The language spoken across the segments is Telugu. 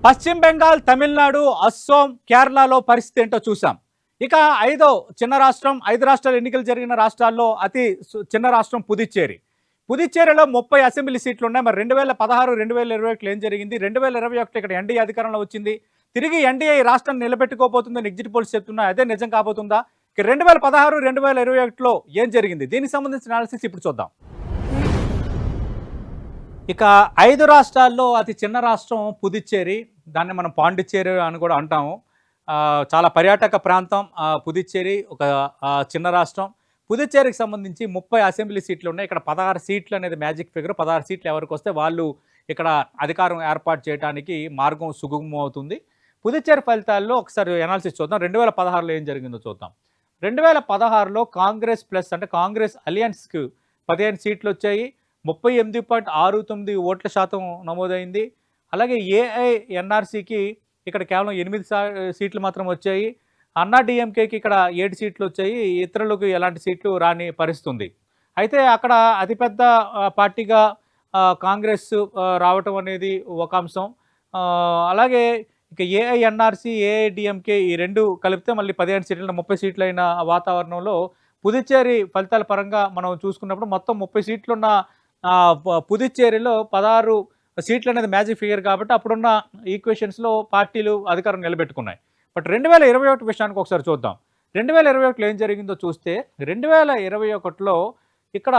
పశ్చిమ బెంగాల్, తమిళనాడు, అస్సోం, కేరళలో పరిస్థితి ఏంటో చూసాం. ఇక ఐదో చిన్న రాష్ట్రం, 5 రాష్ట్రాలు ఎన్నికలు జరిగిన రాష్ట్రాల్లో అతి చిన్న రాష్ట్రం పుదుచ్చేరి. పుదుచ్చేరిలో 30 అసెంబ్లీ సీట్లు ఉన్నాయి. మరి 2016, 2021 ఏం జరిగింది? 2021 ఇక్కడ ఎన్డీఏ అధికారంలో వచ్చింది. తిరిగి ఎన్డీఏ ఈ రాష్ట్రాన్ని నిలబెట్టుకోబోతుందని ఎగ్జిట్ పోల్స్ చెప్తున్నాయి. అదే నిజం కాబోతుందా? ఇక 2016, 2021లో ఏం జరిగింది? దీనికి సంబంధించిన అనాలిసిస్ ఇప్పుడు చూద్దాం. ఇక 5 రాష్ట్రాల్లో అతి చిన్న రాష్ట్రం పుదుచ్చేరి. దాన్ని మనం పాండిచ్చేరి అని కూడా అంటాము. చాలా పర్యాటక ప్రాంతం పుదుచ్చేరి. ఒక చిన్న రాష్ట్రం. పుదుచ్చేరికి సంబంధించి 30 అసెంబ్లీ సీట్లు ఉన్నాయి. ఇక్కడ 16 సీట్లు అనేది మ్యాజిక్ ఫిగర్. 16 సీట్లు ఎవరికి వస్తే వాళ్ళు ఇక్కడ అధికారం ఏర్పాటు చేయడానికి మార్గం సుగమం అవుతుంది. పుదుచ్చేరి ఫలితాల్లో ఒకసారి అనాలిసిస్ చూద్దాం. 2016లో ఏం జరిగిందో చూద్దాం. 2016లో కాంగ్రెస్ ప్లస్ అంటే కాంగ్రెస్ అలియన్స్కి 15 సీట్లు వచ్చాయి. 38.69 ఓట్ల శాతం నమోదైంది. అలాగే ఏఐఎన్ఆర్సీకి ఇక్కడ కేవలం 8 సీట్లు మాత్రం వచ్చాయి. అన్నా డిఎంకేకి ఇక్కడ 7 సీట్లు వచ్చాయి. ఇతరులకు ఎలాంటి సీట్లు రాని పరిస్థితుంది. అయితే అక్కడ అతిపెద్ద పార్టీగా కాంగ్రెస్ రావటం అనేది ఒక అంశం. అలాగే ఇక ఏఐఎన్ఆర్సీ, ఏఐడిఎంకే ఈ రెండు కలిపితే మళ్ళీ 15 సీట్ల 30 సీట్లైన వాతావరణంలో పుదుచ్చేరి ఫలితాల పరంగా మనం చూసుకున్నప్పుడు మొత్తం 30 సీట్లున్న పుదుచ్చేరిలో 16 సీట్లు అనేది మ్యాజిక్ ఫిగర్ కాబట్టి అప్పుడున్న ఈక్వేషన్స్లో పార్టీలు అధికారం నిలబెట్టుకున్నాయి. బట్ 2021 విషయానికి ఒకసారి చూద్దాం. 2021లో ఏం జరిగిందో చూస్తే 2021లో ఇక్కడ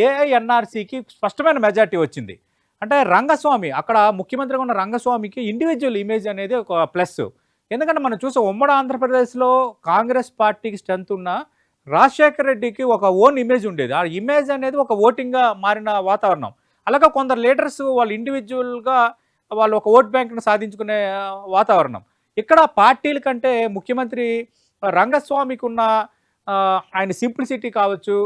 ఏఐఎన్ఆర్సీకి స్పష్టమైన మెజార్టీ వచ్చింది. అంటే రంగస్వామి అక్కడ ముఖ్యమంత్రిగా ఉన్న రంగస్వామికి ఇండివిజువల్ ఇమేజ్ అనేది ఒక ప్లస్. ఎందుకంటే మనం చూసే ఉమ్మడి ఆంధ్రప్రదేశ్లో కాంగ్రెస్ పార్టీకి స్ట్రెంత్ ఉన్న రాజశేఖర రెడ్డికి ఒక ఓన్ ఇమేజ్ ఉండేది. ఆ ఇమేజ్ అనేది ఒక ఓటింగ్గా మారిన వాతావరణం. అలాగే కొందరు లీడర్స్ వాళ్ళు ఇండివిజువల్గా వాళ్ళు ఒక ఓట్ బ్యాంక్ను సాధించుకునే వాతావరణం. ఇక్కడ పార్టీల కంటే ముఖ్యమంత్రి రంగస్వామికి ఉన్న ఆయన సింప్లిసిటీ కావచ్చు,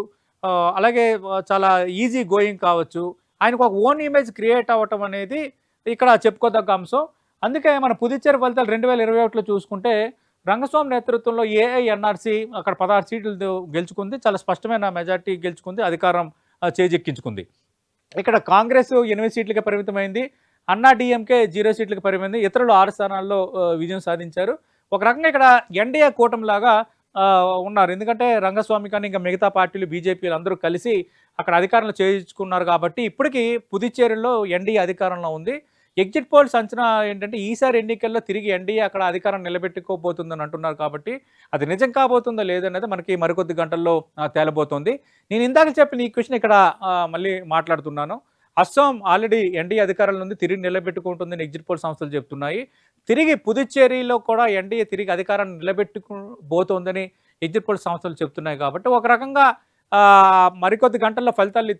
అలాగే చాలా ఈజీ గోయింగ్ కావచ్చు, ఆయనకు ఒక ఓన్ ఇమేజ్ క్రియేట్ అవ్వటం అనేది ఇక్కడ చెప్పుకోదగ్గ అంశం. అందుకే మన పుదుచ్చేరి ఫలితాలు 2021లో చూసుకుంటే రంగస్వామి నేతృత్వంలో ఏఐఎన్ఆర్సీ అక్కడ 16 సీట్లు గెలుచుకుంది. చాలా స్పష్టమైన మెజార్టీ గెలుచుకుంది. అధికారం చేజెక్కించుకుంది. ఇక్కడ కాంగ్రెస్ 8 సీట్లకే పరిమితమైంది. అన్నా డిఎంకే 0 సీట్లకు పరిమితమైంది. ఇతరులు 6 స్థానాల్లో విజయం సాధించారు. ఒక రకంగా ఇక్కడ ఎన్డీఏ కూటమిలాగా ఉన్నారు. ఎందుకంటే రంగస్వామి కానీ ఇంకా మిగతా పార్టీలు బీజేపీలు అందరూ కలిసి అక్కడ అధికారంలో చేయించుకున్నారు కాబట్టి ఇప్పటికీ పుదుచ్చేరిలో ఎన్డీఏ అధికారంలో ఉంది. ఎగ్జిట్ పోల్స్ అంచనా ఏంటంటే ఈసారి ఎన్నికల్లో తిరిగి ఎన్డీఏ అక్కడ అధికారం నిలబెట్టుకోబోతుందని అంటున్నారు కాబట్టి అది నిజం కాబోతుందో లేదనేది మనకి మరికొద్ది గంటల్లో తేలబోతోంది. నేను ఇందాక చెప్పిన ఈ క్వశ్చన్ ఇక్కడ మళ్ళీ మాట్లాడుతున్నాను. అస్సాం ఆల్రెడీ ఎన్డీఏ అధికారంలో ఉంది, తిరిగి నిలబెట్టుకుంటుందని ఎగ్జిట్ పోల్ సంస్థలు చెప్తున్నాయి. తిరిగి పుదుచ్చేరిలో కూడా ఎన్డీఏ తిరిగి అధికారాన్ని నిలబెట్టుకోబోతోందని ఎగ్జిట్ పోల్ సంస్థలు చెప్తున్నాయి కాబట్టి ఒక రకంగా మరికొద్ది గంటల్లో ఫలితాలు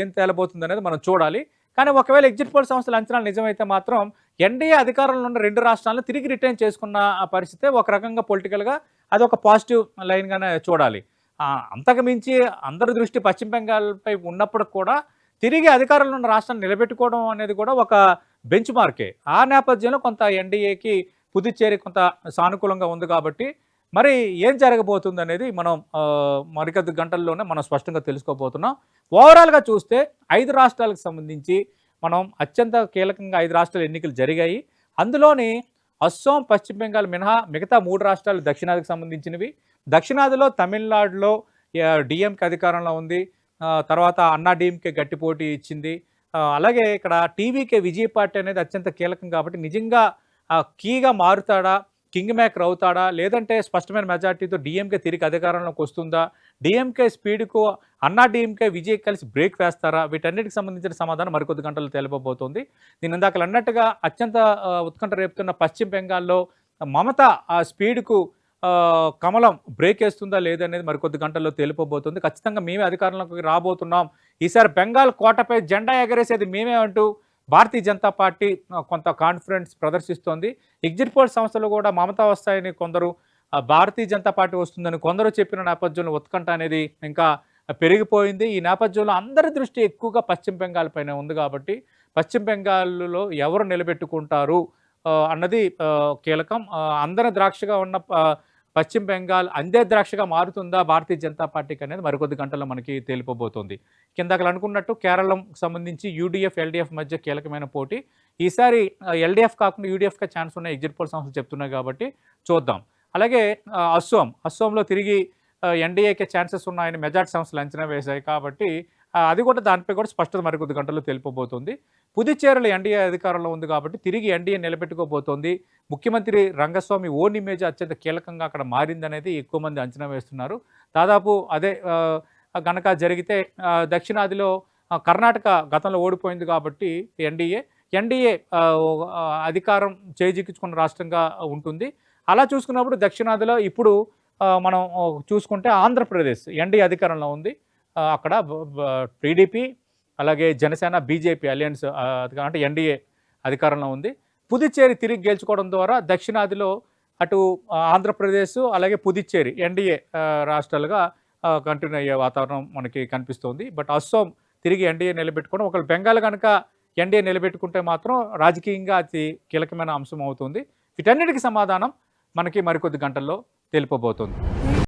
ఏం తేలబోతుంది అనేది మనం చూడాలి. కానీ ఒకవేళ ఎగ్జిట్ పోల్ సంస్థల అంచనాలు నిజమైతే మాత్రం ఎన్డీఏ అధికారంలో ఉన్న 2 రాష్ట్రాలను తిరిగి రిటైన్ చేసుకున్న పరిస్థితే ఒక రకంగా పొలిటికల్గా అది ఒక పాజిటివ్ లైన్గానే చూడాలి. అంతకు మించి అందరి దృష్టి పశ్చిమ బెంగాల్పై ఉన్నప్పుడు కూడా తిరిగి అధికారంలో ఉన్న రాష్ట్రాన్ని నిలబెట్టుకోవడం అనేది కూడా ఒక బెంచ్ మార్కే. ఆ నేపథ్యంలో కొంత ఎన్డీఏకి పుదుచ్చేరి కొంత సానుకూలంగా ఉంది కాబట్టి మరి ఏం జరగబోతుంది అనేది మనం మరికొద్ది గంటల్లోనే మనం స్పష్టంగా తెలుసుకోబోతున్నాం. ఓవరాల్గా చూస్తే 5 రాష్ట్రాలకు సంబంధించి మనం అత్యంత కీలకంగా 5 రాష్ట్రాల ఎన్నికలు జరిగాయి. అందులోని అస్సాం, పశ్చిమ బెంగాల్ మినహా మిగతా 3 రాష్ట్రాలు దక్షిణాదికి సంబంధించినవి. దక్షిణాదిలో తమిళనాడులో డిఎంకే అధికారంలో ఉంది. తర్వాత అన్నా డిఎంకే గట్టి పోటీ ఇచ్చింది. అలాగే ఇక్కడ టీవీకే విజయ్ పార్టీ అనేది అత్యంత కీలకం కాబట్టి నిజంగా కీగా మారుతాడా, కింగ్ మేకర్ అవుతాడా, లేదంటే స్పష్టమైన మెజార్టీతో డిఎంకే తిరిగి అధికారంలోకి వస్తుందా, డిఎంకే స్పీడ్కు అన్నా డిఎంకే విజయ్ కలిసి బ్రేక్ వేస్తారా, వీటన్నిటికి సంబంధించిన సమాధానం మరికొద్ది గంటలు తేలిపోబోతోంది. నేను ఇందాక అన్నట్టుగా అత్యంత ఉత్కంఠ రేపుతున్న పశ్చిమ బెంగాల్లో మమత ఆ స్పీడ్కు కమలం బ్రేక్ వేస్తుందా లేదనేది మరికొద్ది గంటల్లో తేలిపోబోతుంది. ఖచ్చితంగా మేమే అధికారంలోకి రాబోతున్నాం, ఈసారి బెంగాల్ కోటపై జెండా ఎగరేసేది మేమే అంటూ భారతీయ జనతా పార్టీ కొంత కాన్ఫిడెన్స్ ప్రదర్శిస్తోంది. ఎగ్జిట్ పోల్ సంస్థలు కూడా మమతా వస్తాయని కొందరు, భారతీయ జనతా పార్టీ వస్తుందని కొందరు చెప్పిన నేపథ్యంలో ఉత్కంఠ అనేది ఇంకా పెరిగిపోయింది. ఈ నేపథ్యంలో అందరి దృష్టి ఎక్కువగా పశ్చిమ బెంగాల్ పైన ఉంది కాబట్టి పశ్చిమ బెంగాల్లో ఎవరు నిలబెట్టుకుంటారు అన్నది కీలకం. అందరి ద్రాక్షగా ఉన్న పశ్చిమ బెంగాల్ అందే ద్రాక్షగా మారుతుందా భారతీయ జనతా పార్టీకి అనేది మరికొద్ది గంటల్లో మనకి తేలిపోబోతోంది. కిందకలు అనుకున్నట్టు కేరళంకి సంబంధించి యూడీఎఫ్, ఎల్డీఎఫ్ మధ్య కీలకమైన పోటీ. ఈసారి ఎల్డీఎఫ్ కాకుండా యూడీఎఫ్‌కే ఛాన్స్ ఉన్నాయి ఎగ్జిట్ పోల్ సంస్థలు చెప్తున్నాయి కాబట్టి చూద్దాం. అలాగే అస్సోంలో తిరిగి ఎన్డీఏకే ఛాన్సెస్ ఉన్నాయని మెజార్టీ సంస్థలు అంచనా వేశాయి కాబట్టి అది కూడా దానిపై కూడా స్పష్టత మరికొద్ది గంటల్లో తెలిపబోతోంది. పుదుచ్చేరిలో ఎన్డీఏ అధికారంలో ఉంది కాబట్టి తిరిగి ఎన్డీఏ నిలబెట్టుకోబోతోంది. ముఖ్యమంత్రి రంగస్వామి ఓన్ ఇమేజ్ అత్యంత కీలకంగా అక్కడ మారిందనేది ఎక్కువ మంది అంచనా వేస్తున్నారు. దాదాపు అదే గనక జరిగితే దక్షిణాదిలో కర్ణాటక గతంలో ఓడిపోయింది కాబట్టి ఎన్డీఏ అధికారం చేజిక్కించుకున్న రాష్ట్రంగా ఉంటుంది. అలా చూసుకున్నప్పుడు దక్షిణాదిలో ఇప్పుడు మనం చూసుకుంటే ఆంధ్రప్రదేశ్ ఎన్డీఏ అధికారంలో ఉంది. అక్కడ టీడీపీ అలాగే జనసేన, బీజేపీ అలయన్స్ అంటే ఎన్డీఏ అధికారంలో ఉంది. పుదుచ్చేరి తిరిగి గెలుచుకోవడం ద్వారా దక్షిణాదిలో అటు ఆంధ్రప్రదేశ్ అలాగే పుదుచ్చేరి ఎన్డీఏ రాష్ట్రాలుగా కంటిన్యూ అయ్యే వాతావరణం మనకి కనిపిస్తోంది. బట్ అస్సోం తిరిగి ఎన్డీఏ నిలబెట్టుకోవడం, ఒకవేళ బెంగాల్ కనుక ఎన్డీఏ నిలబెట్టుకుంటే మాత్రం రాజకీయంగా అతి కీలకమైన అంశం అవుతుంది. వీటన్నిటికీ సమాధానం మనకి మరికొద్ది గంటల్లో తెలిపబోతుంది.